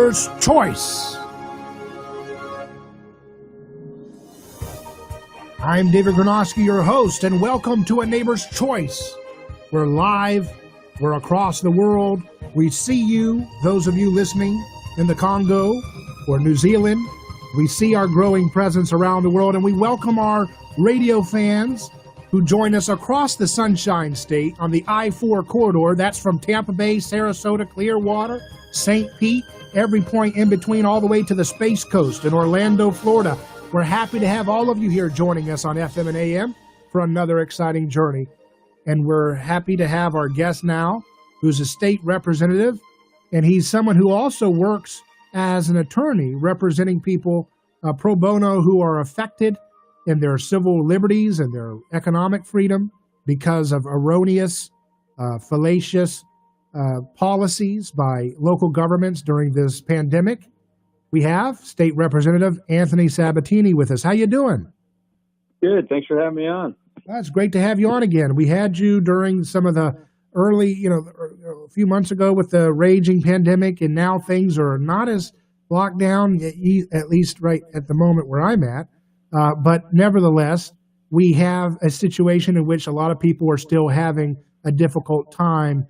Neighbor's Choice. I'm David Gronowski, your host, and welcome to A Neighbor's Choice. We're live, we're across the world. We see you, those of you listening in the Congo or New Zealand. We see our growing presence around the world, and we welcome our radio fans who join us across the Sunshine State on the I-4 corridor. That's from Tampa Bay, Sarasota, Clearwater, St. Pete, every point in between, all the way to the Space Coast in Orlando, Florida. We're happy to have all of you here joining us on FM and AM for another exciting journey. And we're happy to have our guest now, who's a state representative, and he's someone who also works as an attorney representing people pro bono who are affected in their civil liberties and their economic freedom because of erroneous, fallacious policies by local governments during this pandemic. We have State Representative Anthony Sabatini with us. How you doing? Good. Thanks for having me on. It's great to have you on again. We had you during some of the early, a few months ago with the raging pandemic, and now things are not as locked down, at least right at the moment where I'm at. But nevertheless, we have a situation in which a lot of people are still having a difficult time,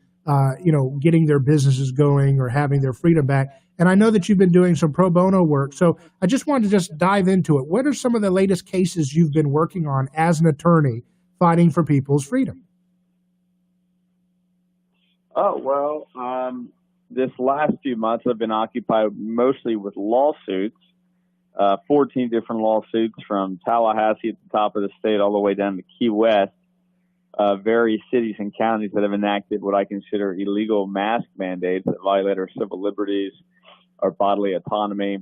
getting their businesses going or having their freedom back. And I know that you've been doing some pro bono work. So I just wanted to just dive into it. What are some of the latest cases you've been working on as an attorney fighting for people's freedom? This last few months I've been occupied mostly with lawsuits. 14 different lawsuits from Tallahassee at the top of the state all the way down to Key West, various cities and counties that have enacted what I consider illegal mask mandates that violate our civil liberties, our bodily autonomy,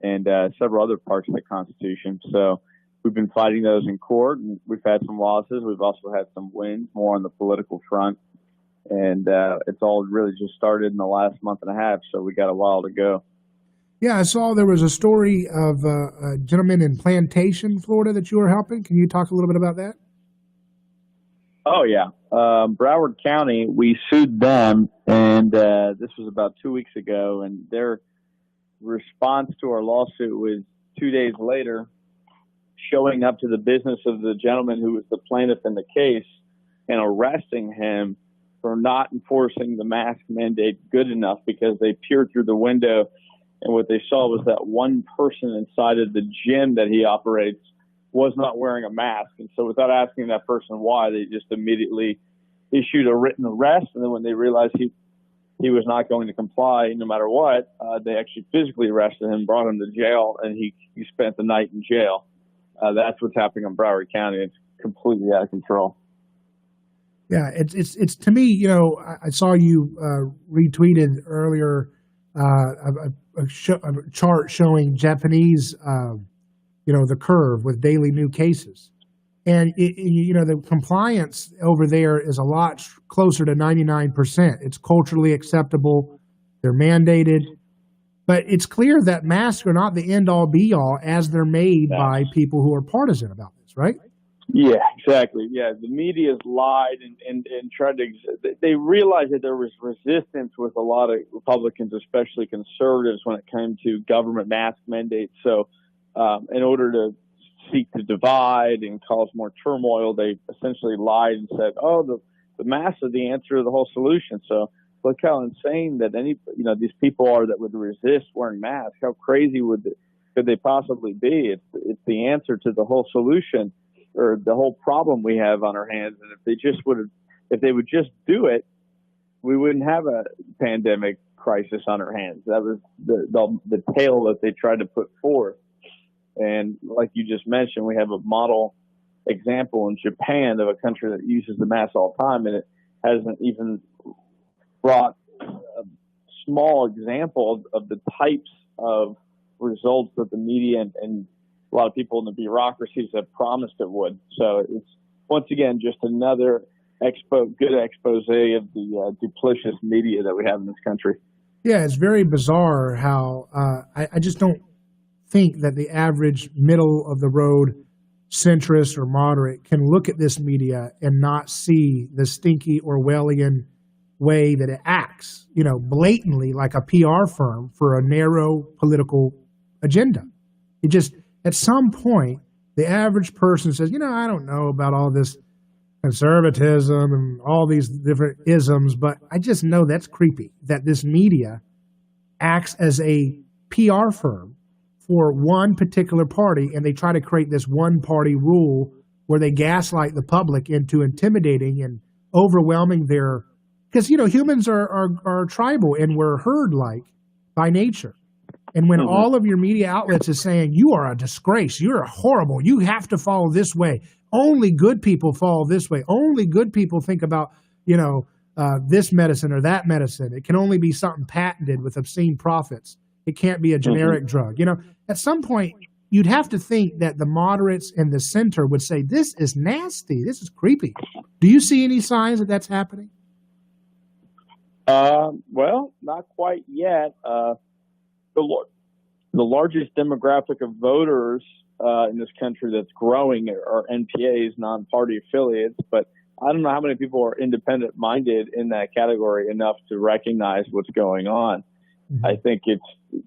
and several other parts of the Constitution. So we've been fighting those in court, and we've had some losses. We've also had some wins, more on the political front. And it's all really just started in the last month and a half, so we got a while to go. Yeah, I saw there was a story of a gentleman in Plantation, Florida, that you were helping. Can you talk a little bit about that? Oh, yeah. Broward County, we sued them, and this was about 2 weeks ago, and their response to our lawsuit was 2 days later showing up to the business of the gentleman who was the plaintiff in the case and arresting him for not enforcing the mask mandate good enough because they peered through the window. And what they saw was that one person inside of the gym that he operates was not wearing a mask. And so without asking that person why, they just immediately issued a written arrest. And then when they realized he was not going to comply no matter what, they actually physically arrested him, brought him to jail, and he spent the night in jail. That's what's happening in Broward County. It's completely out of control. Yeah, it's to me, I saw you retweeted earlier a chart showing Japanese, the curve with daily new cases. And, the compliance over there is a lot closer to 99%. It's culturally acceptable. They're mandated. But it's clear that masks are not the end-all, be-all as they're made by people who are partisan about this, right? Yeah, exactly. Yeah, the media's lied and tried to. They realized that there was resistance with a lot of Republicans, especially conservatives, when it came to government mask mandates. So, in order to seek to divide and cause more turmoil, they essentially lied and said, "Oh, the masks are the answer to the whole solution." So, look how insane that these people are that would resist wearing masks. How crazy could they possibly be? It's the answer to the whole solution, or the whole problem we have on our hands. And if they would just do it, we wouldn't have a pandemic crisis on our hands. That was the tale that they tried to put forth. And like you just mentioned, we have a model example in Japan of a country that uses the mask all the time, and it hasn't even brought a small example of the types of results that the media and a lot of people in the bureaucracies have promised it would. So it's, once again, just another good expose of the duplicitous media that we have in this country. Yeah, it's very bizarre how I just don't think that the average middle-of-the-road centrist or moderate can look at this media and not see the stinky Orwellian, way that it acts, blatantly like a PR firm for a narrow political agenda. It just, at some point, the average person says, I don't know about all this conservatism and all these different isms, but I just know that's creepy, that this media acts as a PR firm for one particular party, and they try to create this one party rule where they gaslight the public into intimidating and overwhelming their, because humans are tribal and we're herd-like by nature. And when all of your media outlets is saying, you are a disgrace, you're horrible, you have to follow this way, only good people follow this way, only good people think about, this medicine or that medicine, it can only be something patented with obscene profits, it can't be a generic drug. At some point, you'd have to think that the moderates and the center would say, this is nasty, this is creepy. Do you see any signs that that's happening? Well, not quite yet. The largest demographic of voters in this country that's growing are NPAs, non-party affiliates, but I don't know how many people are independent-minded in that category enough to recognize what's going on. Mm-hmm. I think it's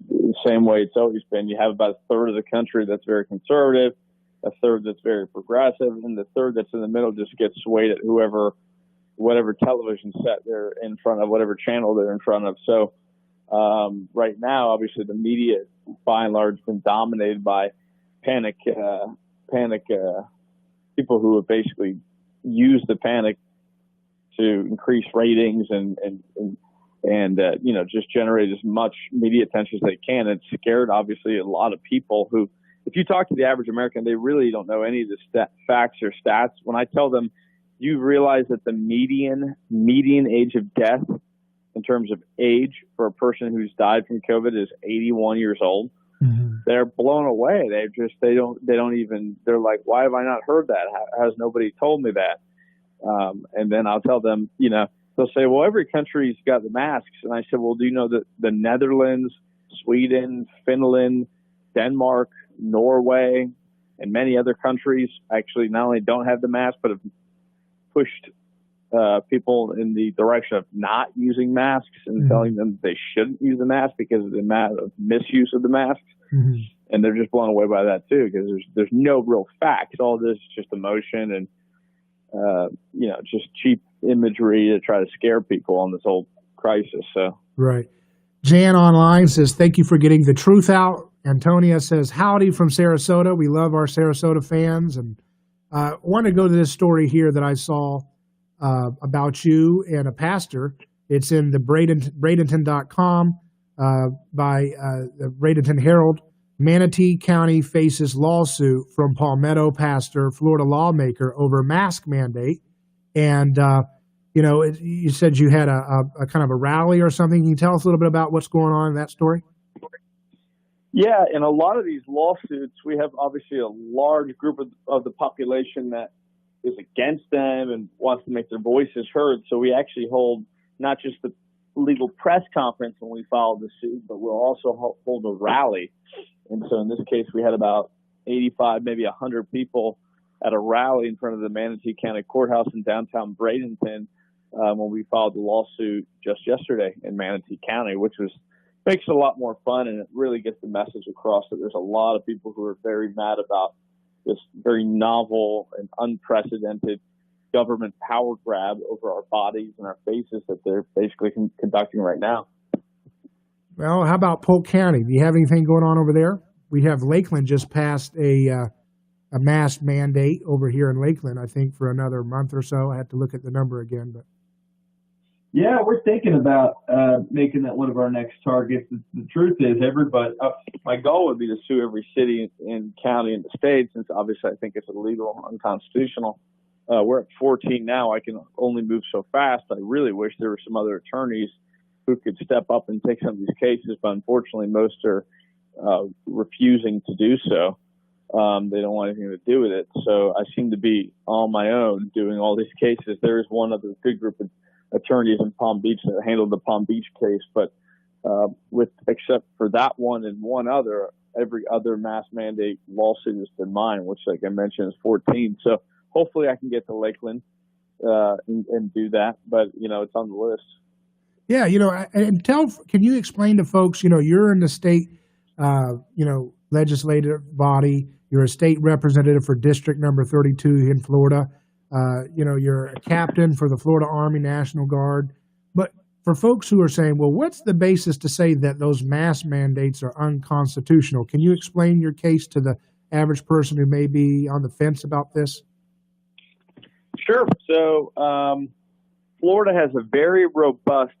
the same way it's always been. You have about a third of the country that's very conservative, a third that's very progressive, and the third that's in the middle just gets swayed at whatever television set they're in front of, whatever channel they're in front of. So right now, obviously, the media, by and large, has been dominated by panic people who have basically used the panic to increase ratings and just generate as much media attention as they can. It's scared, obviously, a lot of people who, if you talk to the average American, they really don't know any of the facts or stats. When I tell them, you realize that the median age of death in terms of age for a person who's died from COVID is 81 years old. Mm-hmm. They're blown away. They're like, why have I not heard that? Has nobody told me that? And then I'll tell them, they'll say, well, every country's got the masks. And I said, well, do you know that the Netherlands, Sweden, Finland, Denmark, Norway, and many other countries actually not only don't have the mask, but have pushed people in the direction of not using masks and telling them they shouldn't use the mask because of the amount of misuse of the masks. Mm-hmm. And they're just blown away by that too, because there's no real facts. All this is just emotion and, just cheap imagery to try to scare people on this whole crisis. So, right. Jan online says, thank you for getting the truth out. Antonia says, howdy from Sarasota. We love our Sarasota fans. And I want to go to this story here that I saw about you and a pastor. It's in the Bradenton.com by the Bradenton Herald. Manatee County faces lawsuit from Palmetto pastor, Florida lawmaker over mask mandate. And, you said you had a kind of a rally or something. Can you tell us a little bit about what's going on in that story? Yeah, in a lot of these lawsuits, we have obviously a large group of the population that is against them and wants to make their voices heard. So we actually hold not just the legal press conference when we file the suit, but we'll also hold a rally. And so in this case, we had about 85, maybe 100 people at a rally in front of the Manatee County Courthouse in downtown Bradenton when we filed the lawsuit just yesterday in Manatee County, which makes it a lot more fun, and it really gets the message across that there's a lot of people who are very mad about this very novel and unprecedented government power grab over our bodies and our faces that they're basically conducting right now. Well, how about Polk County? Do you have anything going on over there? We have Lakeland just passed a mask mandate over here in Lakeland, I think, for another month or so. I have to look at the number again, but. Yeah, we're thinking about making that one of our next targets. The truth is, everybody. My goal would be to sue every city and county in the state, since obviously I think it's illegal, unconstitutional. We're at 14 now. I can only move so fast. I really wish there were some other attorneys who could step up and take some of these cases, but unfortunately most are refusing to do so. They don't want anything to do with it. So I seem to be on my own doing all these cases. There is one other good group of attorneys in Palm Beach that handled the Palm Beach case, but except for that one and one other, every other mask mandate lawsuit has been mine, which, like I mentioned, is 14. So hopefully I can get to Lakeland and do that, but it's on the list. Yeah, and can you explain to folks, you're in the state, legislative body. You're a state representative for District Number 32 in Florida. You're a captain for the Florida Army National Guard. But for folks who are saying, well, what's the basis to say that those mask mandates are unconstitutional? Can you explain your case to the average person who may be on the fence about this? Sure. So Florida has a very robust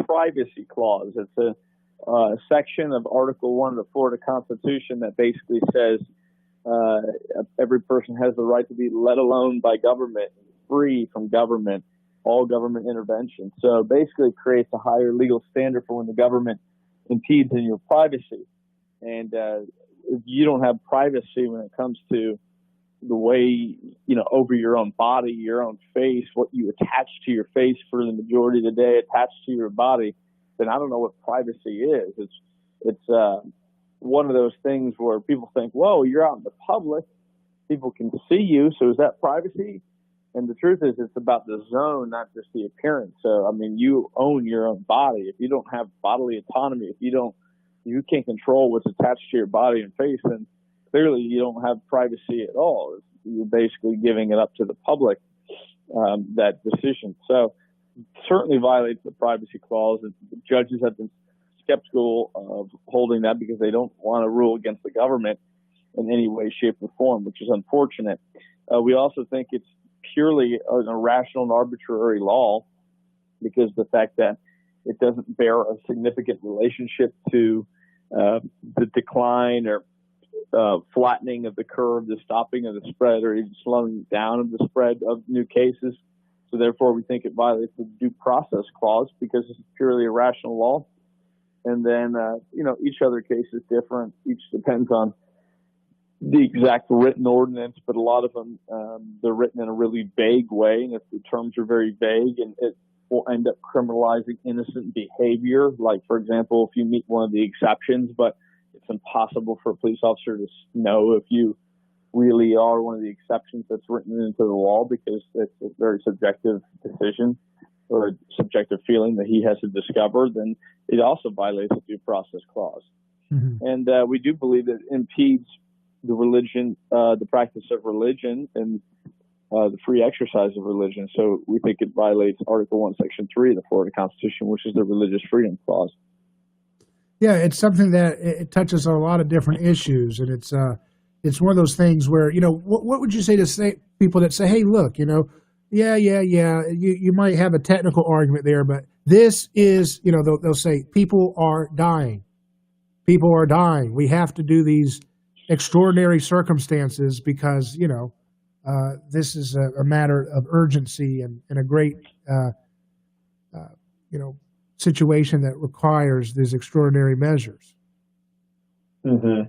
privacy clause. It's a section of Article 1 of the Florida Constitution that basically says every person has the right to be let alone by government, free from government, all government intervention. So basically it creates a higher legal standard for when the government impedes in your privacy. And if you don't have privacy when it comes to the way, over your own body, your own face, what you attach to your face for the majority of the day attached to your body, then I don't know what privacy is. It's one of those things where people think, whoa, you're out in the public, people can see you, so is that privacy? And the truth is, it's about the zone, not just the appearance. So, you own your own body. If you don't have bodily autonomy, if you can't control what's attached to your body and face, then clearly you don't have privacy at all. You're basically giving it up to the public, that decision. So certainly violates the privacy clause. And the judges have been skeptical of holding that because they don't want to rule against the government in any way, shape, or form, which is unfortunate. We also think it's purely an irrational and arbitrary law because the fact that it doesn't bear a significant relationship to the decline or flattening of the curve, the stopping of the spread, or even slowing down of the spread of new cases. So therefore, we think it violates the due process clause because it's purely a rational law. And then, each other case is different. Each depends on the exact written ordinance, but a lot of them, they're written in a really vague way. And if the terms are very vague, and it will end up criminalizing innocent behavior. Like, for example, if you meet one of the exceptions, but it's impossible for a police officer to know if you really are one of the exceptions that's written into the law because it's a very subjective decision or a subjective feeling that he has to discover, then it also violates the due process clause. Mm-hmm. And we do believe that it impedes the religion, the practice of religion and the free exercise of religion. So we think it violates Article 1, Section 3 of the Florida Constitution, which is the religious freedom clause. Yeah, it's something that it touches on a lot of different issues, and it's one of those things where, what would you say to people that say, hey, look, yeah, you might have a technical argument there, but this is, they'll say people are dying. People are dying. We have to do these extraordinary circumstances because, this is a matter of urgency and a great, situation that requires these extraordinary measures. Mm-hmm.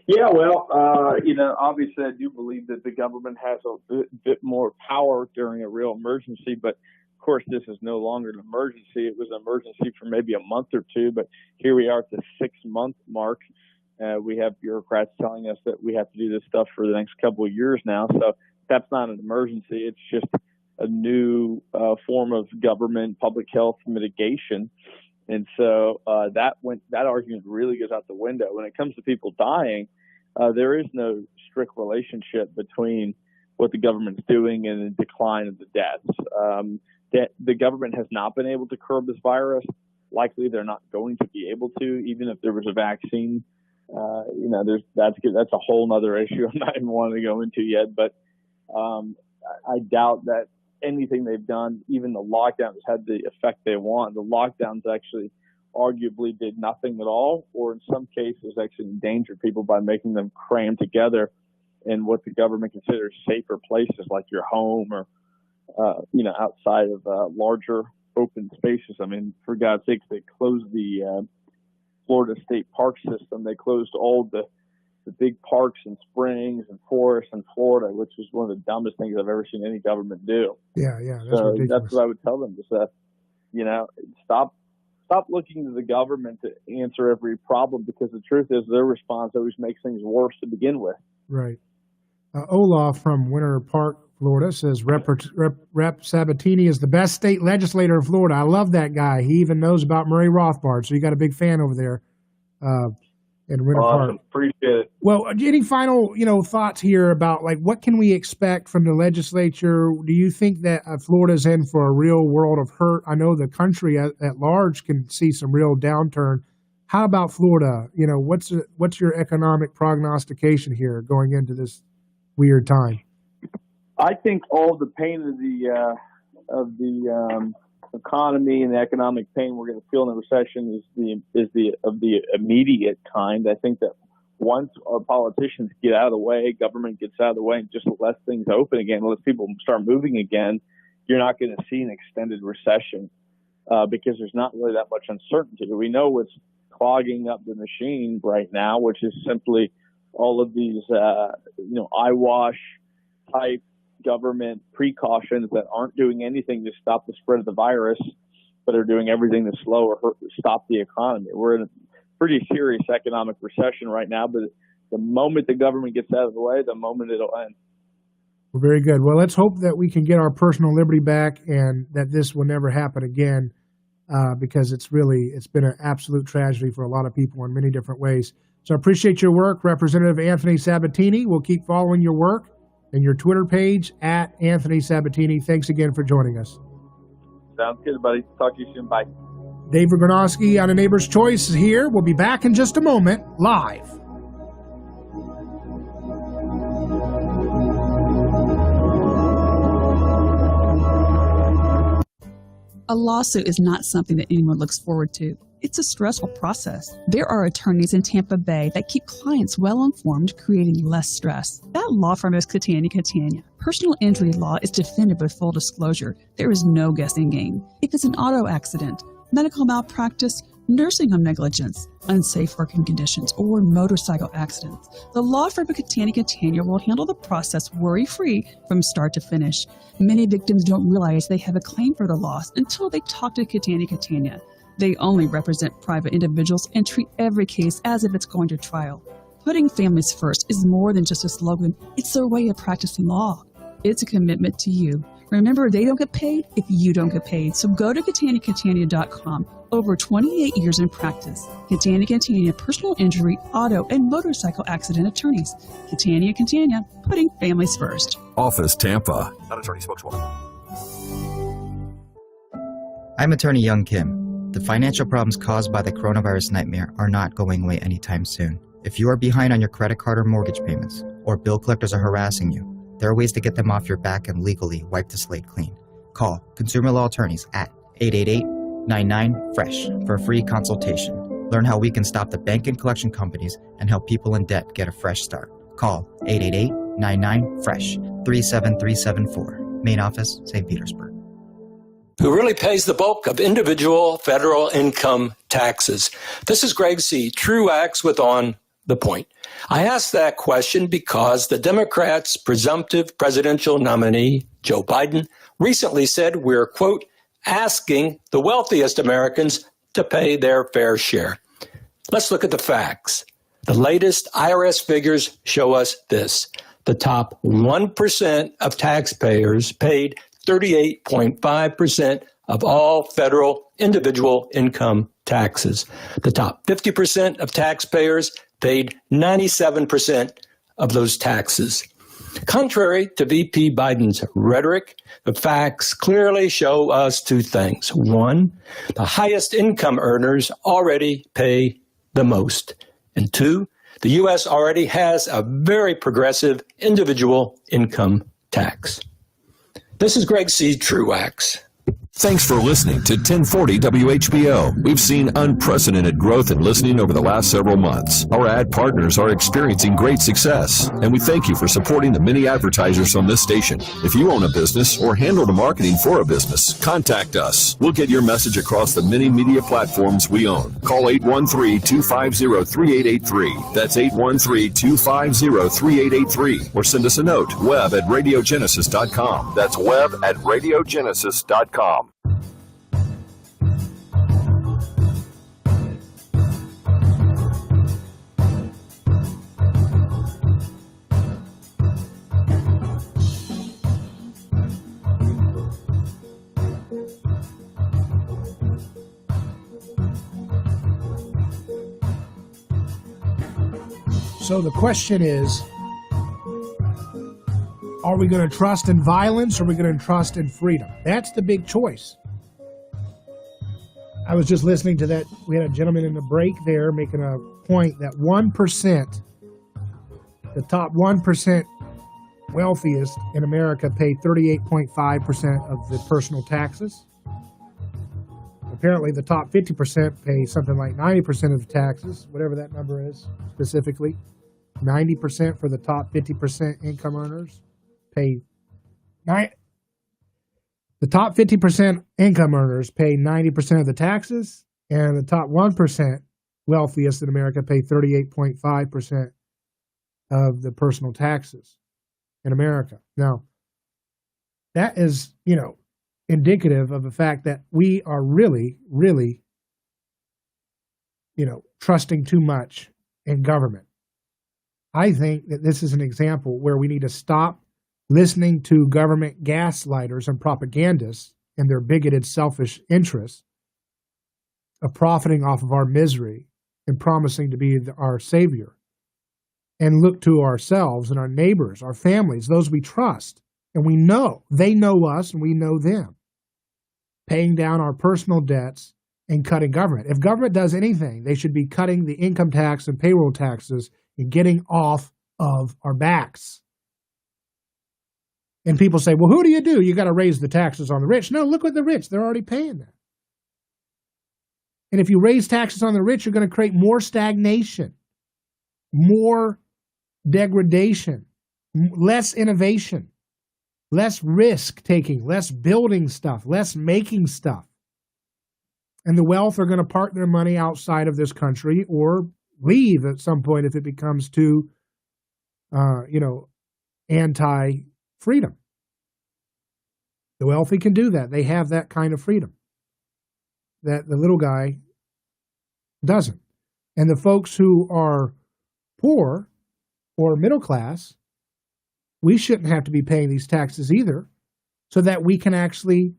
Yeah, well, obviously I do believe that the government has a bit more power during a real emergency, but of course this is no longer an emergency. It was an emergency for maybe a month or two, but here we are at the 6-month mark. We have bureaucrats telling us that we have to do this stuff for the next couple of years now. So that's not an emergency. It's just a new form of government public health mitigation. And so that argument really goes out the window. When it comes to people dying, there is no strict relationship between what the government's doing and the decline of the deaths. The government has not been able to curb this virus. Likely they're not going to be able to, even if there was a vaccine. That's a whole nother issue I'm not even wanting to go into yet. But I doubt that anything they've done, even the lockdowns, had the effect they want. The lockdowns actually arguably did nothing at all, or in some cases actually endangered people by making them cram together in what the government considers safer places like your home or, outside of larger open spaces. I mean, for God's sakes, they closed the Florida State Park System. They closed all the big parks and springs and forests in Florida, which is one of the dumbest things I've ever seen any government do. Yeah, so that's what I would tell them: just stop looking to the government to answer every problem, because the truth is their response always makes things worse to begin with. Right. Olaf from Winter Park, Florida, says Rep Sabatini is the best state legislator in Florida. I love that guy. He even knows about Murray Rothbard, so you got a big fan over there in Winter Park. Awesome. Appreciate it. Well, any final, thoughts here about like what can we expect from the legislature? Do you think that Florida's in for a real world of hurt? I know the country at large can see some real downturn. How about Florida? What's your economic prognostication here going into this weird time? I think all the pain of the economy and the economic pain we're going to feel in the recession is the immediate kind. I think that once our politicians get out of the way, government gets out of the way, and just lets things open again, lets people start moving again, you're not going to see an extended recession because there's not really that much uncertainty. We know what's clogging up the machine right now, which is simply all of these eyewash type government precautions that aren't doing anything to stop the spread of the virus, but are doing everything to slow or stop the economy. We're in a pretty serious economic recession right now, but the moment the government gets out of the way, the moment it'll end. Well, very good. Well, let's hope that we can get our personal liberty back and that this will never happen again because it's been an absolute tragedy for a lot of people in many different ways. So I appreciate your work, Representative Anthony Sabatini. We'll keep following your work and your Twitter page at Anthony Sabatini. Thanks again for joining us. Sounds good, buddy. Talk to you soon. Bye. Dave Granovsky on A Neighbor's Choice is here. We'll be back in just a moment, live. A lawsuit is not something that anyone looks forward to. It's a stressful process. There are attorneys in Tampa Bay that keep clients well informed, creating less stress. That law firm is Catania. Personal injury law is defended with full disclosure. There is no guessing game. If it's an auto accident, medical malpractice, nursing home negligence, unsafe working conditions, or motorcycle accidents, the law firm of Catania will handle the process worry-free from start to finish. Many victims don't realize they have a claim for the loss until they talk to Catania. They only represent private individuals and treat every case as if it's going to trial. Putting families first is more than just a slogan. It's their way of practicing law. It's a commitment to you. Remember, they don't get paid if you don't get paid. So go to Catania.com. Over 28 years in practice. Catania, personal injury, auto, and motorcycle accident attorneys. Catania, putting families first. Office Tampa. Not attorney spokeswoman. I'm attorney Young Kim. The financial problems caused by the coronavirus nightmare are not going away anytime soon. If you are behind on your credit card or mortgage payments, or bill collectors are harassing you, there are ways to get them off your back and legally wipe the slate clean. Call Consumer Law Attorneys at 888-99-FRESH for a free consultation. Learn how we can stop the bank and collection companies and help people in debt get a fresh start. Call 888-99-FRESH, 37374. Main office, St. Petersburg. Who really pays the bulk of individual federal income taxes? This is Greg C., Truax with On the Point. I ask that question because the Democrats' presumptive presidential nominee, Joe Biden, recently said we're, quote, asking the wealthiest Americans to pay their fair share. Let's look at the facts. The latest IRS figures show us this. The top 1% of taxpayers paid 38.5% of all federal individual income taxes. The top 50% of taxpayers paid 97% of those taxes. Contrary to VP Biden's rhetoric, the facts clearly show us two things. One, the highest income earners already pay the most. And two, the U.S. already has a very progressive individual income tax. This is Greg C. Truax. Thanks for listening to 1040 WHBO. We've seen unprecedented growth in listening over the last several months. Our ad partners are experiencing great success, and we thank you for supporting the many advertisers on this station. If you own a business or handle the marketing for a business, contact us. We'll get your message across the many media platforms we own. Call 813-250-3883. That's 813-250-3883. Or send us a note, web@radiogenesis.com. That's web@radiogenesis.com. So the question is, are we going to trust in violence or are we going to trust in freedom? That's the big choice. I was just listening to that. We had a gentleman in the break there making a point that 1%, the top 1% wealthiest in America pay 38.5% of the personal taxes. Apparently the top 50% pay something like 90% of the taxes, whatever that number is specifically. 90% for the top 50% income earners pay the top 50% income earners pay 90% of the taxes, and the top 1% wealthiest in America pay 38.5% of the personal taxes in America. Now, that is, indicative of the fact that we are really, really, trusting too much in government. I think that this is an example where we need to stop listening to government gaslighters and propagandists and their bigoted, selfish interests of profiting off of our misery and promising to be our savior, and look to ourselves and our neighbors, our families, those we trust, and we know. They know us and we know them. Paying down our personal debts and cutting government. If government does anything, they should be cutting the income tax and payroll taxes and getting off of our backs. And people say, well, who do? You got to raise the taxes on the rich. No, look at the rich. They're already paying that. And if you raise taxes on the rich, you're going to create more stagnation, more degradation, less innovation, less risk taking, less building stuff, less making stuff. And the wealth are going to park their money outside of this country or leave at some point if it becomes too, anti-freedom. The wealthy can do that. They have that kind of freedom that the little guy doesn't. And the folks who are poor or middle class, we shouldn't have to be paying these taxes either, so that we can actually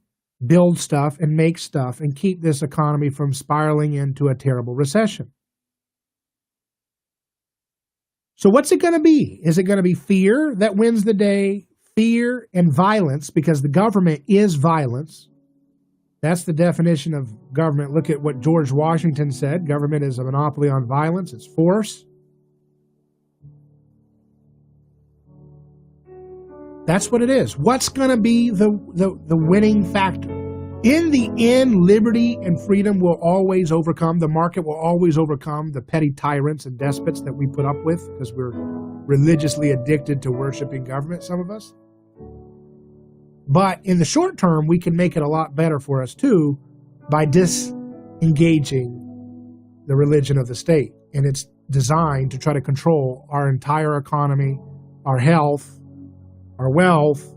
build stuff and make stuff and keep this economy from spiraling into a terrible recession. So what's it going to be? Is it going to be fear that wins the day? Fear and violence, because the government is violence. That's the definition of government. Look at what George Washington said. Government is a monopoly on violence. It's force. That's what it is. What's going to be the winning factor? In the end, liberty and freedom will always overcome. The market will always overcome the petty tyrants and despots that we put up with because we're religiously addicted to worshiping government, some of us. But in the short term, we can make it a lot better for us too by disengaging the religion of the state. And it's designed to try to control our entire economy, our health, our wealth,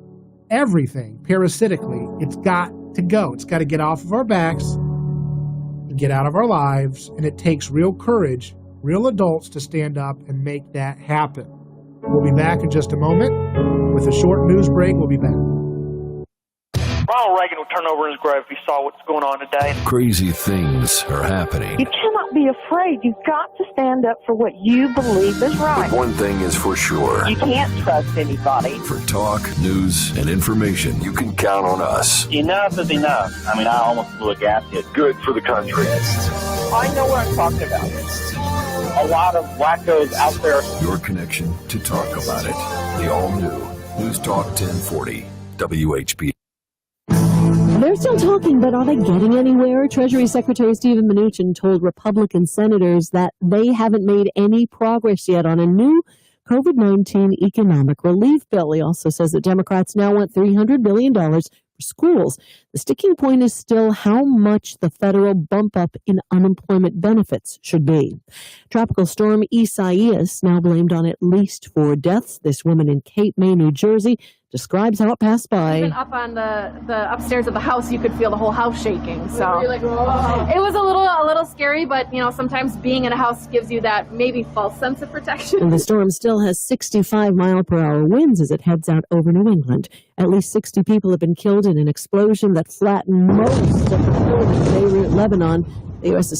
everything parasitically. It's got to go. It's got to get off of our backs and get out of our lives. And it takes real courage, real adults to stand up and make that happen. We'll be back in just a moment with a short news break. We'll be back. Ronald Reagan would turn over in his grave if he saw what's going on today. Crazy things are happening. You cannot be afraid. You've got to stand up for what you believe is right. But one thing is for sure. You can't trust anybody. For talk, news, and information, you can count on us. Enough is enough. I mean, I almost blew a gasket. Good for the country. I know what I'm talking about. A lot of wackos out there. Your connection to talk about it. The all-new News Talk 1040 WHP. They're still talking, but are they getting anywhere? Treasury Secretary Steven Mnuchin told Republican senators that they haven't made any progress yet on a new COVID-19 economic relief bill. He also says that Democrats now want $300 billion for schools. The sticking point is still how much the federal bump up in unemployment benefits should be. Tropical storm Isaias, now blamed on at least 4 deaths. This woman in Cape May, New Jersey, describes how it passed by. Even up on the upstairs of the house, you could feel the whole house shaking. So it was a little scary, but sometimes being in a house gives you that maybe false sense of protection. And the storm still has 65-mile-per-hour winds as it heads out over New England. At least 60 people have been killed in an explosion that flattened most of the buildings in Beirut, Lebanon. The U.S.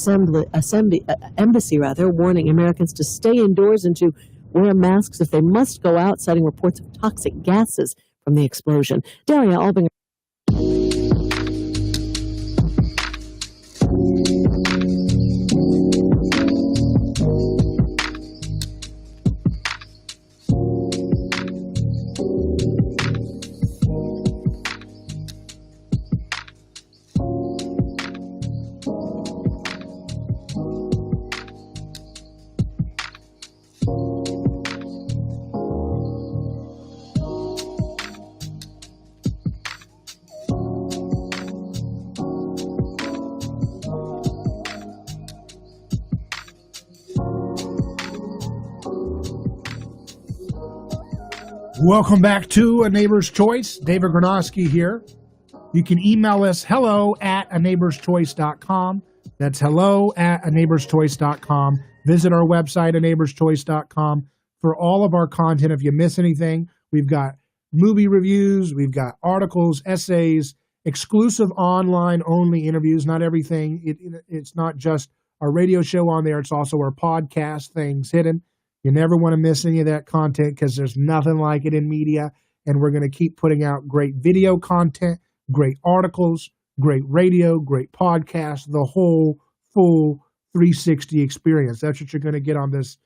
Embassy warning Americans to stay indoors and to wear masks if they must go out, citing reports of toxic gases from the explosion. Daria Albinger. Welcome back to A Neighbor's Choice. David Granosky here. You can email us hello@aneighborschoice.com. That's hello@aneighborschoice.com. Visit our website, aneighborschoice.com, for all of our content. If you miss anything, we've got movie reviews, we've got articles, essays, exclusive online-only interviews. Not everything. It's not just our radio show on there. It's also our podcast, Things Hidden. You never want to miss any of that content because there's nothing like it in media. And we're going to keep putting out great video content, great articles, great radio, great podcasts, the whole full 360 experience. That's what you're going to get on this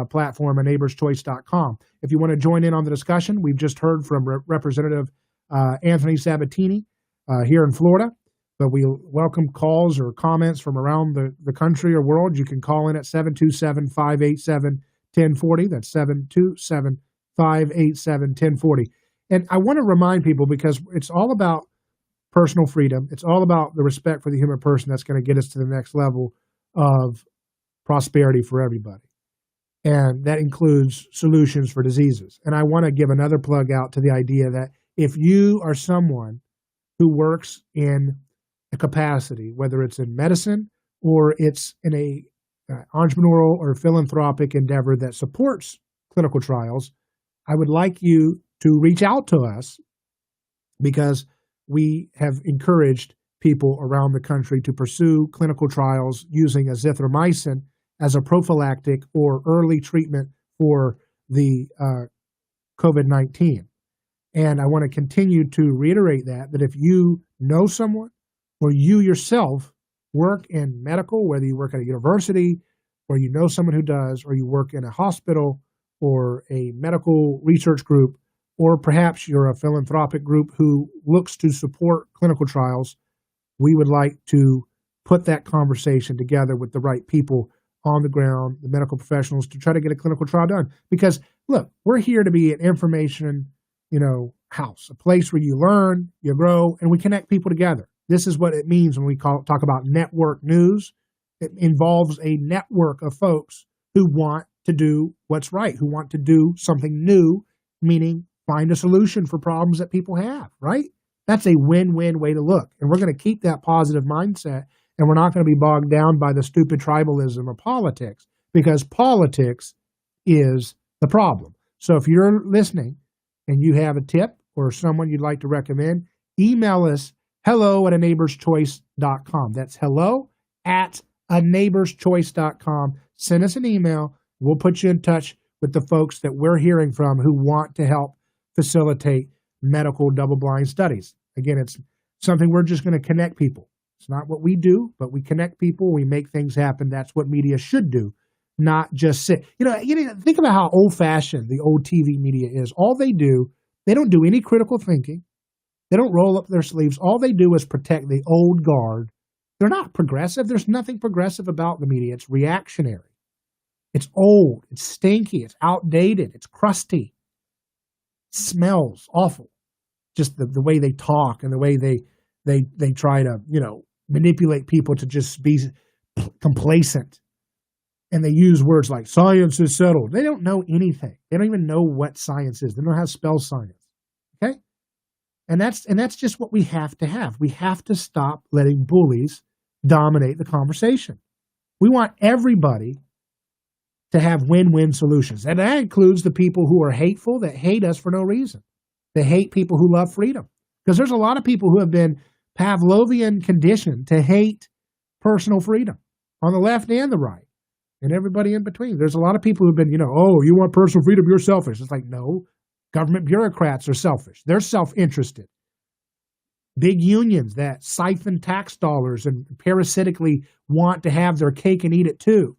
platform at neighborschoice.com. If you want to join in on the discussion, we've just heard from Representative Anthony Sabatini here in Florida. But we welcome calls or comments from around the country or world. You can call in at 727-587-1040. That's 727-587-1040. And I want to remind people, because it's all about personal freedom. It's all about the respect for the human person that's going to get us to the next level of prosperity for everybody. And that includes solutions for diseases. And I want to give another plug out to the idea that if you are someone who works in a capacity, whether it's in medicine or it's in a entrepreneurial or philanthropic endeavor that supports clinical trials, I would like you to reach out to us, because we have encouraged people around the country to pursue clinical trials using azithromycin as a prophylactic or early treatment for the COVID-19. And I want to continue to reiterate that if you know someone or you yourself work in medical, whether you work at a university or you know someone who does, or you work in a hospital or a medical research group, or perhaps you're a philanthropic group who looks to support clinical trials, we would like to put that conversation together with the right people on the ground, the medical professionals, to try to get a clinical trial done. Because look, we're here to be an information, house, a place where you learn, you grow, and we connect people together. This is what it means when we talk about network news. It involves a network of folks who want to do what's right, who want to do something new, meaning find a solution for problems that people have, right? That's a win-win way to look. And we're going to keep that positive mindset, and we're not going to be bogged down by the stupid tribalism of politics, because politics is the problem. So if you're listening and you have a tip or someone you'd like to recommend, email us hello@aneighborschoice.com. That's hello@aneighborschoice.com. Send us an email. We'll put you in touch with the folks that we're hearing from who want to help facilitate medical double-blind studies. Again, it's something we're just going to connect people. It's not what we do, but we connect people. We make things happen. That's what media should do, not just sit. Think about how old-fashioned the old TV media is. All they do, they don't do any critical thinking. They don't roll up their sleeves. All they do is protect the old guard. They're not progressive. There's nothing progressive about the media. It's reactionary. It's old. It's stinky. It's outdated. It's crusty. It smells awful. Just the way they talk and the way they try to, manipulate people to just be complacent. And they use words like science is settled. They don't know anything. They don't even know what science is. They don't know how to spell science. Okay? And that's just what we have to have. We have to stop letting bullies dominate the conversation. We want everybody to have win-win solutions. And that includes the people who are hateful, that hate us for no reason. They hate people who love freedom. Because there's a lot of people who have been Pavlovian conditioned to hate personal freedom on the left and the right. and everybody in between. There's a lot of people who've been, oh, you want personal freedom, you're selfish. It's like, no, government bureaucrats are selfish. They're self-interested. Big unions that siphon tax dollars and parasitically want to have their cake and eat it too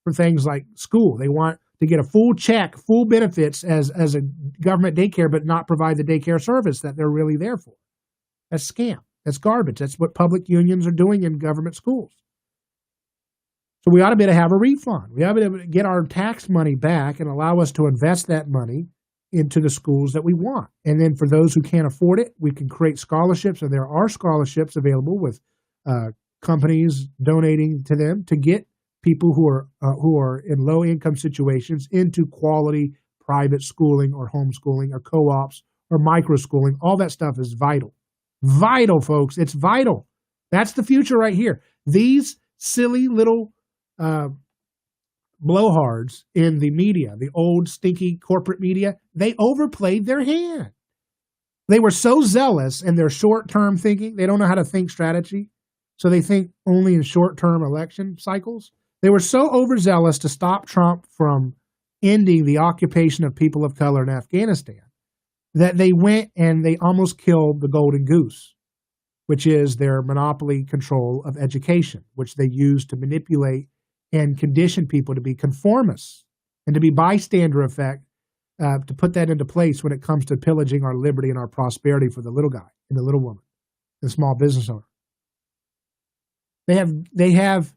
for things like school. They want to get a full check, full benefits as a government daycare, but not provide the daycare service that they're really there for. That's scam. That's garbage. That's what public unions are doing in government schools. So we ought to be able to have a refund. We ought to be able to get our tax money back and allow us to invest that money into the schools that we want. And then for those who can't afford it, we can create scholarships, and there are scholarships available with companies donating to them to get people who are in low income situations into quality private schooling or homeschooling or co-ops or micro schooling. All that stuff is vital. Vital, folks. It's vital. That's the future right here. These silly little blowhards in the media, the old stinky corporate media, they overplayed their hand. They were so zealous in their short-term thinking. They don't know how to think strategy. So they think only in short-term election cycles. They were so overzealous to stop Trump from ending the occupation of people of color in Afghanistan that they went and they almost killed the golden goose, which is their monopoly control of education, which they use to manipulate and condition people to be conformists and to be bystander effect, to put that into place when it comes to pillaging our liberty and our prosperity for the little guy and the little woman, the small business owner. They have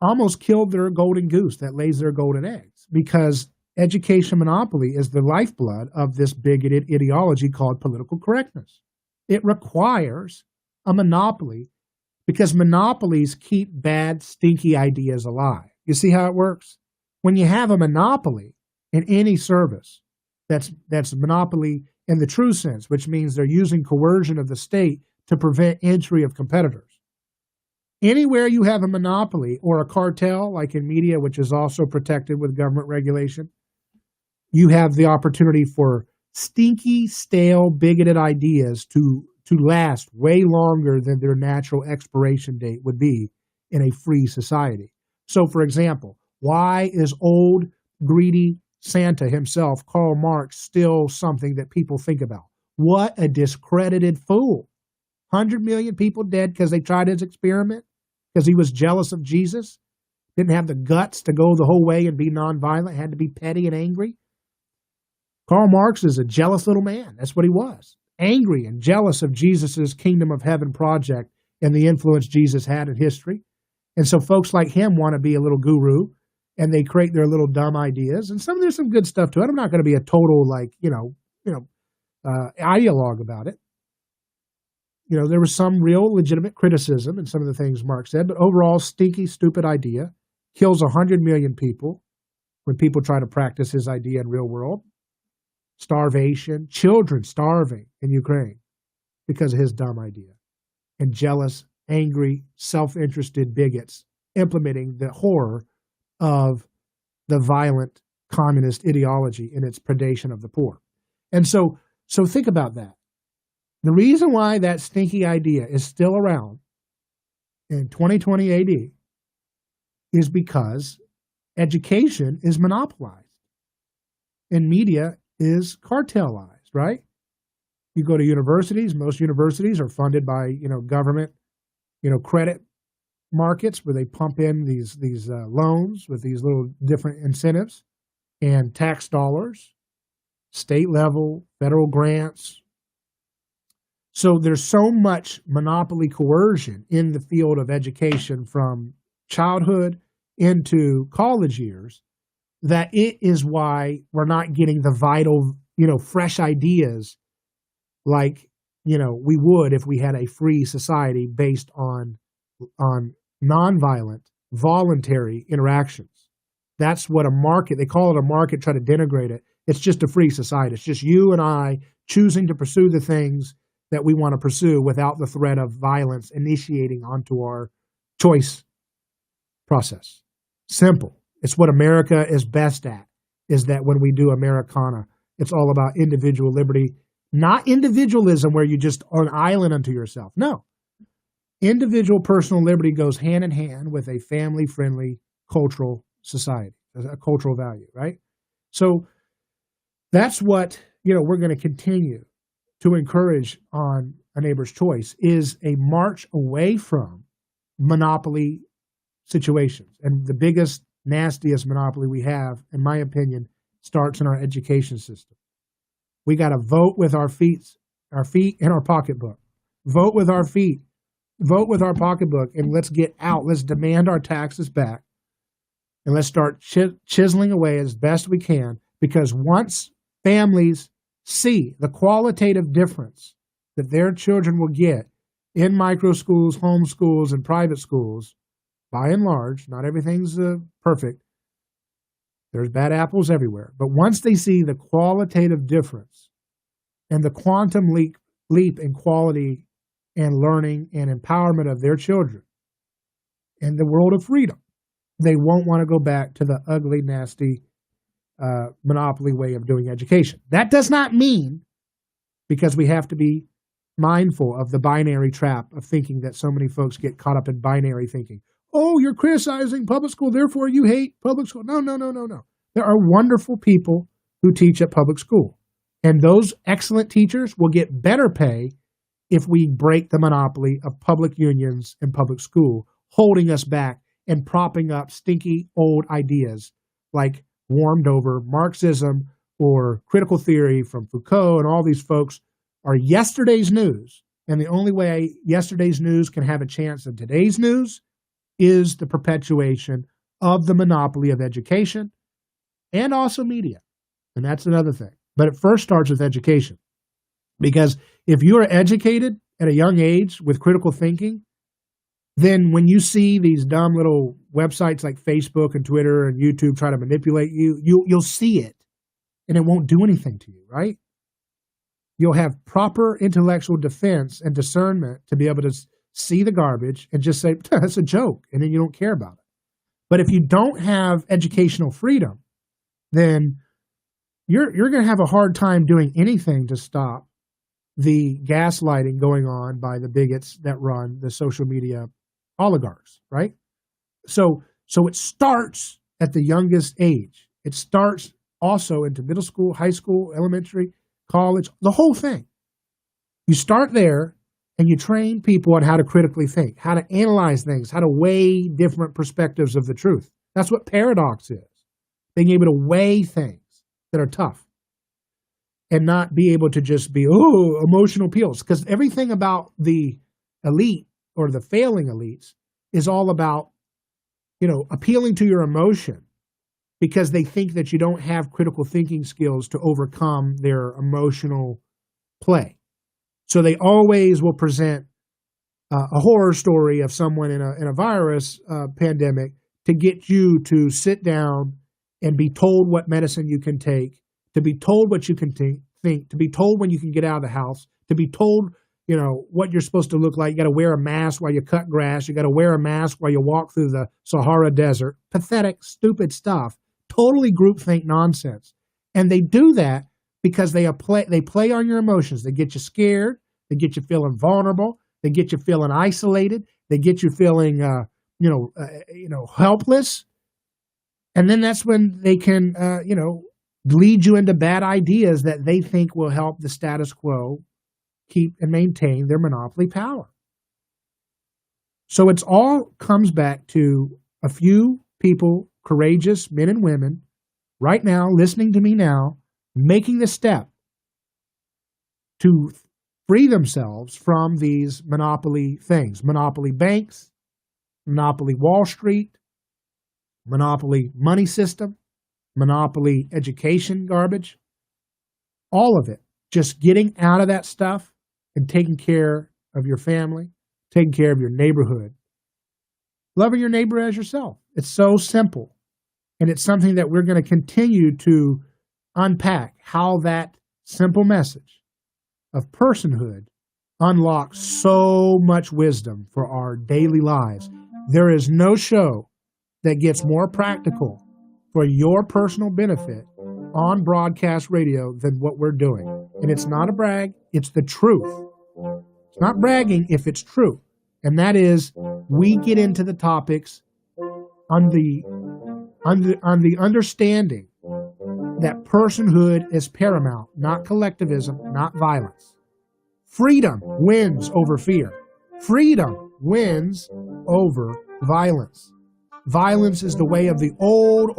almost killed their golden goose that lays their golden eggs, because education monopoly is the lifeblood of this bigoted ideology called political correctness. It requires a monopoly because monopolies keep bad, stinky ideas alive. You see how it works? When you have a monopoly in any service, that's a monopoly in the true sense, which means they're using coercion of the state to prevent entry of competitors. Anywhere you have a monopoly or a cartel, like in media, which is also protected with government regulation, you have the opportunity for stinky, stale, bigoted ideas to last way longer than their natural expiration date would be in a free society. So, for example, why is old, greedy Santa himself, Karl Marx, still something that people think about? What a discredited fool. 100 million people dead because they tried his experiment, because he was jealous of Jesus, didn't have the guts to go the whole way and be nonviolent, had to be petty and angry. Karl Marx is a jealous little man. That's what he was. Angry and jealous of Jesus' kingdom of heaven project and the influence Jesus had in history. And so folks like him want to be a little guru, and they create their little dumb ideas. And there's some good stuff to it. I'm not going to be a total ideologue about it. There was some real legitimate criticism in some of the things Marx said, but overall, stinky, stupid idea, kills 100 million people when people try to practice his idea in real world. Starvation, children starving in Ukraine because of his dumb idea. And jealous, angry, self-interested bigots implementing the horror of the violent communist ideology in its predation of the poor. And so think about that. The reason why that stinky idea is still around in 2020 AD is because education is monopolized and media is cartelized, right? You go to universities, most universities are funded by, government, credit markets where they pump in these loans with these little different incentives and tax dollars, state level, federal grants. So there's so much monopoly coercion in the field of education from childhood into college years that it is why we're not getting the vital, fresh ideas like, we would if we had a free society based on nonviolent, voluntary interactions. That's what a market, they call it a market, try to denigrate it. It's just a free society. It's just you and I choosing to pursue the things that we want to pursue without the threat of violence initiating onto our choice process. Simple. It's what America is best at, is that when we do Americana, it's all about individual liberty, not individualism where you just are an island unto yourself. No. Individual personal liberty goes hand in hand with a family-friendly cultural society, a cultural value, right? So that's what, we're going to continue to encourage on A Neighbor's Choice, is a march away from monopoly situations. And the biggest, nastiest monopoly we have, in my opinion, starts in our education system. We got to vote with our feet in our pocketbook. Vote with our feet. Vote with our pocketbook, and let's get out. Let's demand our taxes back, and let's start chiseling away as best we can, because once families see the qualitative difference that their children will get in micro schools, home schools, and private schools, by and large, not everything's perfect. There's bad apples everywhere. But once they see the qualitative difference and the quantum leap in quality and learning and empowerment of their children in the world of freedom, they won't want to go back to the ugly, nasty monopoly way of doing education. That does not mean, because we have to be mindful of the binary trap of thinking that so many folks get caught up in binary thinking. Oh, you're criticizing public school, therefore you hate public school. No. There are wonderful people who teach at public school. And those excellent teachers will get better pay if we break the monopoly of public unions and public school, holding us back and propping up stinky old ideas like warmed over Marxism or critical theory from Foucault, and all these folks are yesterday's news. And the only way yesterday's news can have a chance in today's news is the perpetuation of the monopoly of education and also media. And that's another thing. But it first starts with education. Because if you are educated at a young age with critical thinking, then when you see these dumb little websites like Facebook and Twitter and YouTube try to manipulate you, you'll see it, and it won't do anything to you, right? You'll have proper intellectual defense and discernment to be able to see the garbage and just say, that's a joke, and then you don't care about it. But if you don't have educational freedom, then you're going to have a hard time doing anything to stop the gaslighting going on by the bigots that run the social media oligarchs, right? So it starts at the youngest age. It starts also into middle school, high school, elementary, college, the whole thing. You start there and you train people on how to critically think, how to analyze things, how to weigh different perspectives of the truth. That's what paradox is. Being able to weigh things that are tough and not be able to just be, emotional appeals. Because everything about the elite or the failing elites is all about, appealing to your emotion because they think that you don't have critical thinking skills to overcome their emotional play. So they always will present a horror story of someone in a virus pandemic to get you to sit down and be told what medicine you can take, to be told what you can think, to be told when you can get out of the house, to be told, what you're supposed to look like. You got to wear a mask while you cut grass. You got to wear a mask while you walk through the Sahara Desert. Pathetic, stupid stuff. Totally groupthink nonsense. And they do that because they play on your emotions. They get you scared. They get you feeling vulnerable. They get you feeling isolated. They get you feeling, helpless. And then that's when they can, lead you into bad ideas that they think will help the status quo keep and maintain their monopoly power. So it's all comes back to a few people, courageous men and women, right now, listening to me now, making the step to free themselves from these monopoly things. Monopoly banks, monopoly Wall Street, monopoly money system, monopoly education garbage, all of it. Just getting out of that stuff and taking care of your family, taking care of your neighborhood, loving your neighbor as yourself. It's so simple. And it's something that we're going to continue to unpack, how that simple message of personhood unlocks so much wisdom for our daily lives. There is no show that gets more practical for your personal benefit on broadcast radio than what we're doing. And it's not a brag, it's the truth. It's not bragging if it's true. And that is, we get into the topics on the on the understanding that personhood is paramount, not collectivism, not violence. Freedom wins over fear. Freedom wins over violence. Violence is the way of the old,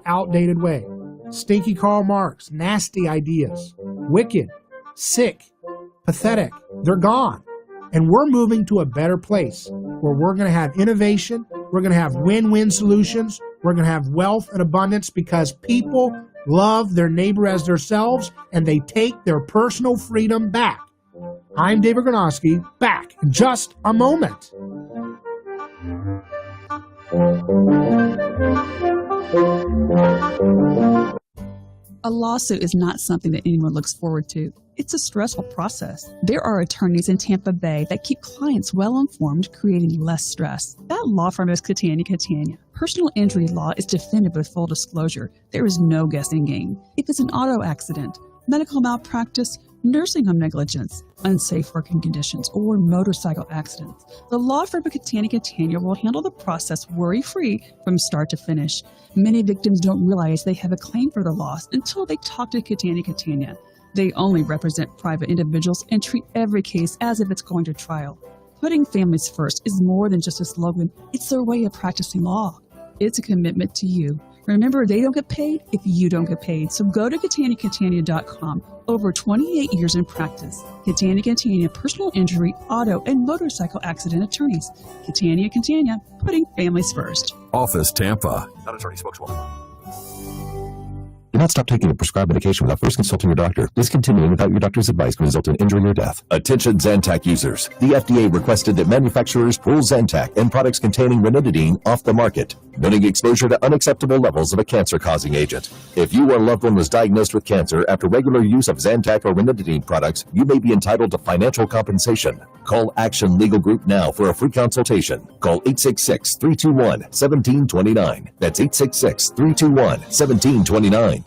outdated way. Stinky Karl Marx, nasty ideas, wicked, sick, pathetic. They're gone. And we're moving to a better place where we're going to have innovation. We're going to have win-win solutions. We're going to have wealth and abundance because people love their neighbor as themselves and they take their personal freedom back. I'm David Gronowski, back in just a moment. A lawsuit is not something that anyone looks forward to. It's a stressful process. There are attorneys in Tampa Bay that keep clients well informed, creating less stress. That law firm is Catania. Personal injury law is defended with full disclosure. There is no guessing game. If it's an auto accident, medical malpractice, nursing home negligence, unsafe working conditions, or motorcycle accidents, the law firm of Catania will handle the process worry-free from start to finish. Many victims don't realize they have a claim for their loss until they talk to Catania. They only represent private individuals and treat every case as if it's going to trial. Putting families first is more than just a slogan. It's their way of practicing law. It's a commitment to you. Remember, they don't get paid if you don't get paid. So go to Catania.com. Over 28 years in practice. Catania, personal injury, auto, and motorcycle accident attorneys. Catania, putting families first. Office Tampa. Not attorney spokeswoman. Do not stop taking a prescribed medication without first consulting your doctor. Discontinuing without your doctor's advice can result in injury or death. Attention Zantac users. The FDA requested that manufacturers pull Zantac and products containing ranitidine off the market, noting exposure to unacceptable levels of a cancer-causing agent. If you or a loved one was diagnosed with cancer after regular use of Zantac or ranitidine products, you may be entitled to financial compensation. Call Action Legal Group now for a free consultation. Call 866-321-1729. That's 866-321-1729.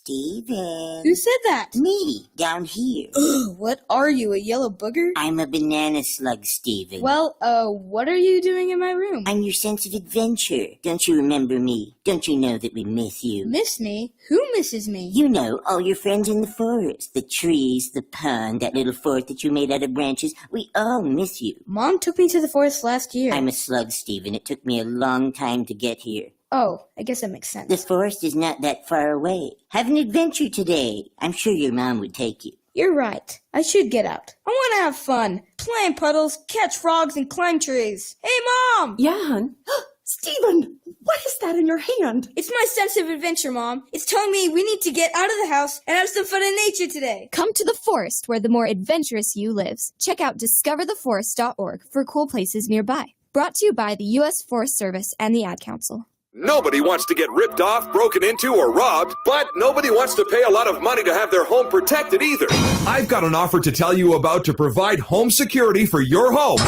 Steven. Who said that? Me, down here. Ugh, what are you, a yellow booger? I'm a banana slug, Steven. Well, what are you doing in my room? I'm your sense of adventure. Don't you remember me? Don't you know that we miss you? Miss me? Who misses me? You know, all your friends in the forest. The trees, the pond, that little fort that you made out of branches. We all miss you. Mom took me to the forest last year. I'm a slug, Steven. It took me a long time to get here. Oh, I guess that makes sense. The forest is not that far away. Have an adventure today. I'm sure your mom would take you. You're right. I should get out. I want to have fun. Play in puddles, catch frogs, and climb trees. Hey, Mom! Yeah, hon? Steven, what is that in your hand? It's my sense of adventure, Mom. It's telling me we need to get out of the house and have some fun in nature today. Come to the forest where the more adventurous you lives. Check out discovertheforest.org for cool places nearby. Brought to you by the U.S. Forest Service and the Ad Council. Nobody wants to get ripped off, broken into, or robbed, but nobody wants to pay a lot of money to have their home protected either. I've got an offer to tell you about to provide home security for your home.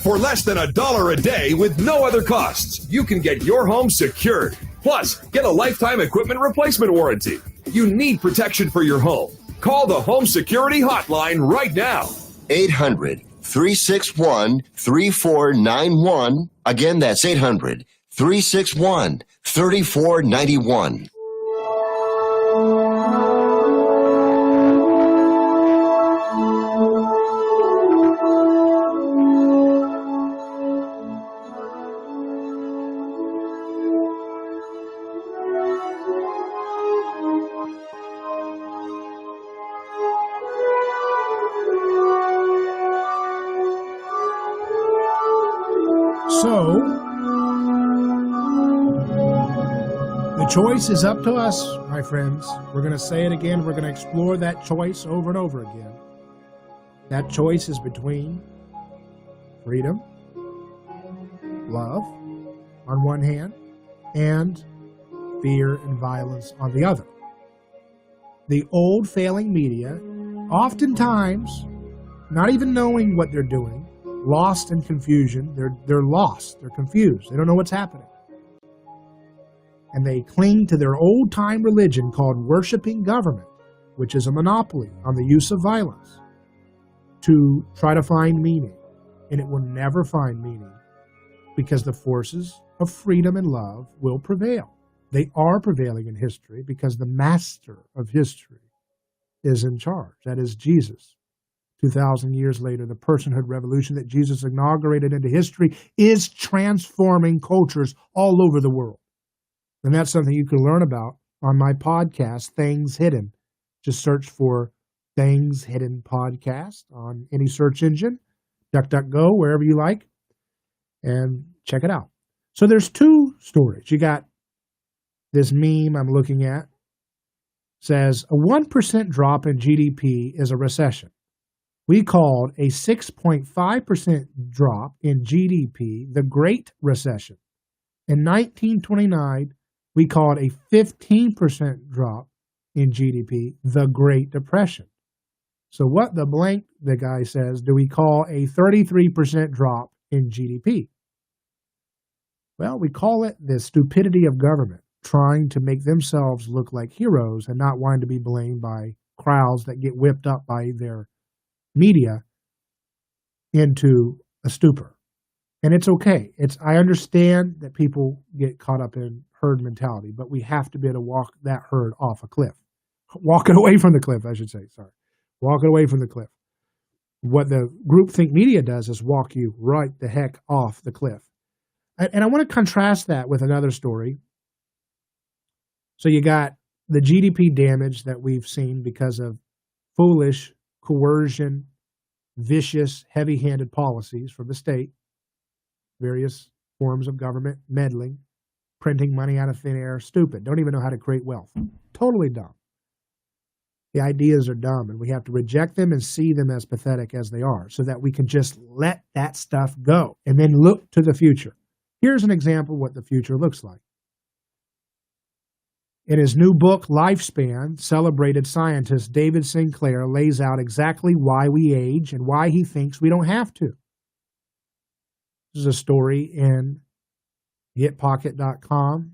For less than $1 a day with no other costs, you can get your home secured. Plus, get a lifetime equipment replacement warranty. You need protection for your home. Call the Home Security Hotline right now. 800-361-3491. Again, that's 800-361-3491. So, the choice is up to us, my friends. We're going to say it again. We're going to explore that choice over and over again. That choice is between freedom, love on one hand, and fear and violence on the other. The old failing media, oftentimes, not even knowing what they're doing, lost in confusion. They're lost. They're confused. They don't know what's happening. And they cling to their old-time religion called worshiping government, which is a monopoly on the use of violence, to try to find meaning. And it will never find meaning because the forces of freedom and love will prevail. They are prevailing in history because the master of history is in charge. That is Jesus. 2,000 years later, the personhood revolution that Jesus inaugurated into history is transforming cultures all over the world. And that's something you can learn about on my podcast, Things Hidden. Just search for Things Hidden Podcast on any search engine, DuckDuckGo, wherever you like, and check it out. So there's two stories. You got this meme I'm looking at, says a 1% drop in GDP is a recession. We called a 6.5% drop in GDP the Great Recession. In 1929, we called a 15% drop in GDP the Great Depression. So what the blank, the guy says, do we call a 33% drop in GDP? Well, we call it the stupidity of government, trying to make themselves look like heroes and not wanting to be blamed by crowds that get whipped up by their media into a stupor. And it's okay. I understand that people get caught up in herd mentality, but we have to be able to walk that herd off a cliff. Walking away from the cliff, I should say. Sorry. Walking away from the cliff. What the groupthink media does is walk you right the heck off the cliff. And I want to contrast that with another story. So you got the GDP damage that we've seen because of foolish coercion, vicious, heavy-handed policies from the state, various forms of government meddling, printing money out of thin air, stupid, don't even know how to create wealth. Totally dumb. The ideas are dumb, and we have to reject them and see them as pathetic as they are so that we can just let that stuff go and then look to the future. Here's an example of what the future looks like. In his new book, Lifespan, celebrated scientist David Sinclair lays out exactly why we age and why he thinks we don't have to. This is a story in getpocket.com.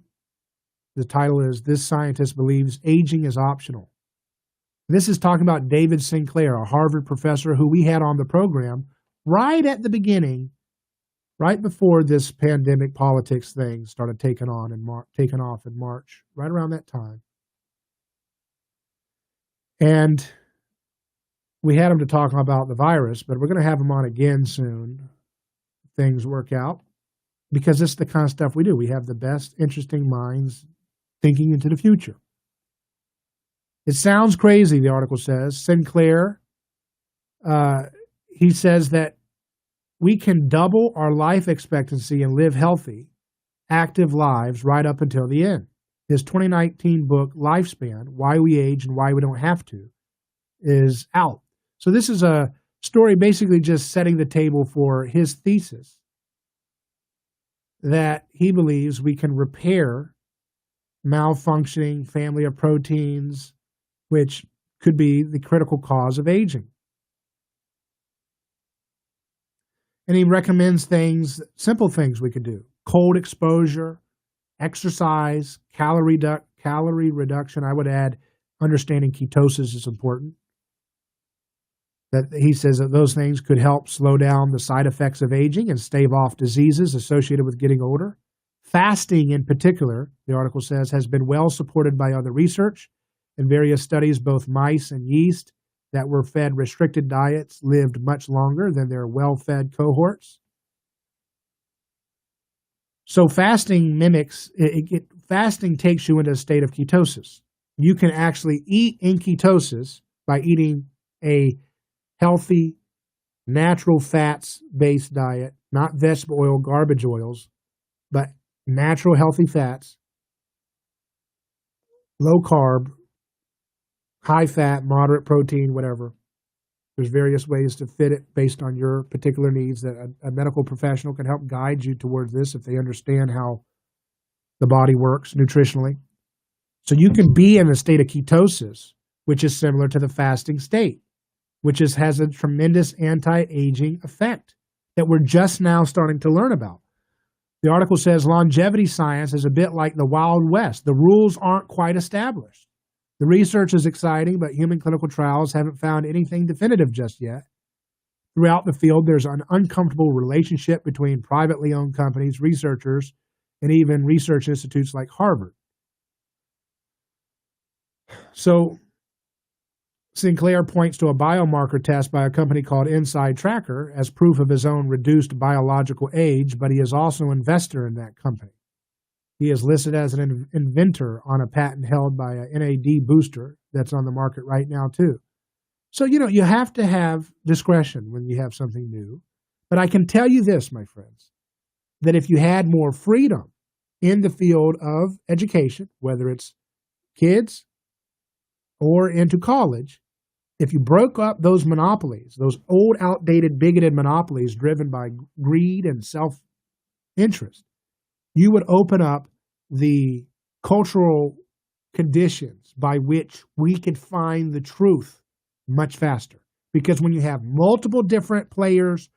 The title is, This Scientist Believes Aging is Optional. This is talking about David Sinclair, a Harvard professor who we had on the program right at the beginning, right before this pandemic politics thing started taking off in March, right around that time. And we had him to talk about the virus, but we're going to have him on again soon. Things work out, because it's the kind of stuff we do. We have the best, interesting minds thinking into the future. It sounds crazy, the article says. Sinclair, he says that we can double our life expectancy and live healthy, active lives right up until the end. His 2019 book, Lifespan, Why We Age and Why We Don't Have to, is out. So this is a story basically just setting the table for his thesis that he believes we can repair malfunctioning family of proteins, which could be the critical cause of aging. And he recommends things, simple things we could do. Cold exposure, exercise, calorie reduction. I would add understanding ketosis is important. That he says that those things could help slow down the side effects of aging and stave off diseases associated with getting older. Fasting in particular, the article says, has been well supported by other research. In various studies, both mice and yeast that were fed restricted diets lived much longer than their well-fed cohorts. So fasting fasting takes you into a state of ketosis. You can actually eat in ketosis by eating a healthy, natural fats-based diet, not vegetable oil, garbage oils, but natural healthy fats, low carb, high fat, moderate protein, whatever. There's various ways to fit it based on your particular needs that a medical professional can help guide you towards this if they understand how the body works nutritionally. So you can be in a state of ketosis, which is similar to the fasting state, which has a tremendous anti-aging effect that we're just now starting to learn about. The article says longevity science is a bit like the Wild West. The rules aren't quite established. The research is exciting, but human clinical trials haven't found anything definitive just yet. throughout the field, there's an uncomfortable relationship between privately owned companies, researchers, and even research institutes like Harvard. So Sinclair points to a biomarker test by a company called Inside Tracker as proof of his own reduced biological age, but he is also an investor in that company. He is listed as an inventor on a patent held by an NAD booster that's on the market right now too. So, you have to have discretion when you have something new. But I can tell you this, my friends, that if you had more freedom in the field of education, whether it's kids or into college, if you broke up those monopolies, those old, outdated, bigoted monopolies driven by greed and self-interest, you would open up the cultural conditions by which we could find the truth much faster. Because when you have multiple different players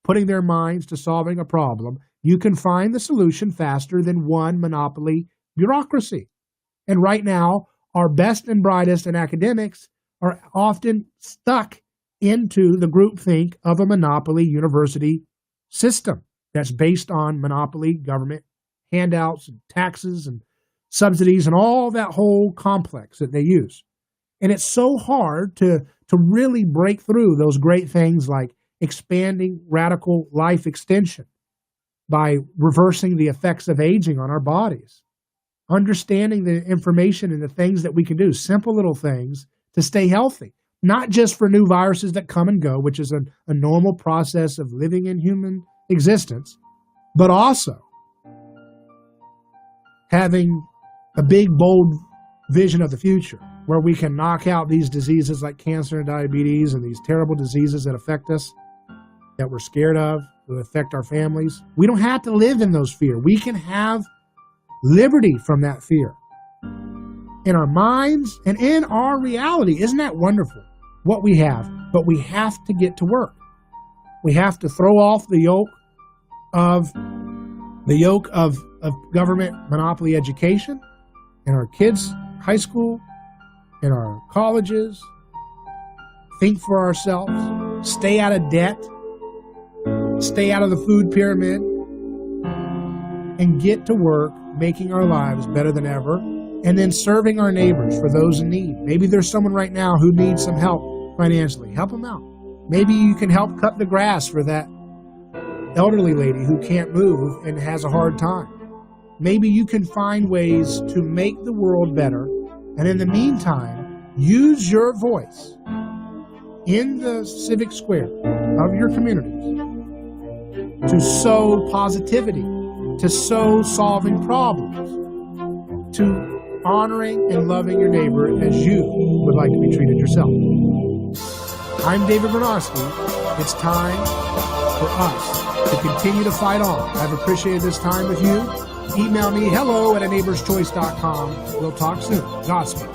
putting their minds to solving a problem, you can find the solution faster than one monopoly bureaucracy. And right now, our best and brightest in academics are often stuck into the groupthink of a monopoly university system that's based on monopoly government handouts and taxes and subsidies and all that whole complex that they use. And it's so hard to really break through those great things like expanding radical life extension by reversing the effects of aging on our bodies, understanding the information and the things that we can do, simple little things to stay healthy, not just for new viruses that come and go, which is a normal process of living in human existence, but also having a big, bold vision of the future where we can knock out these diseases like cancer and diabetes and these terrible diseases that affect us, that we're scared of, that affect our families. We don't have to live in those fears. We can have liberty from that fear in our minds and in our reality. Isn't that wonderful what we have? But we have to get to work. We have to throw off the yoke of government monopoly education in our kids' high school, in our colleges, think for ourselves, stay out of debt, stay out of the food pyramid, and get to work making our lives better than ever, and then serving our neighbors for those in need. Maybe there's someone right now who needs some help financially. Help them out. Maybe you can help cut the grass for that elderly lady who can't move and has a hard time. Maybe you can find ways to make the world better, and in the meantime, use your voice in the civic square of your communities to sow positivity, to sow solving problems, to honoring and loving your neighbor as you would like to be treated yourself. I'm David Bernowski. It's time for us to continue to fight on. I've appreciated this time with you. Email me, hello@aneighborschoice.com. We'll talk soon. Godspeed.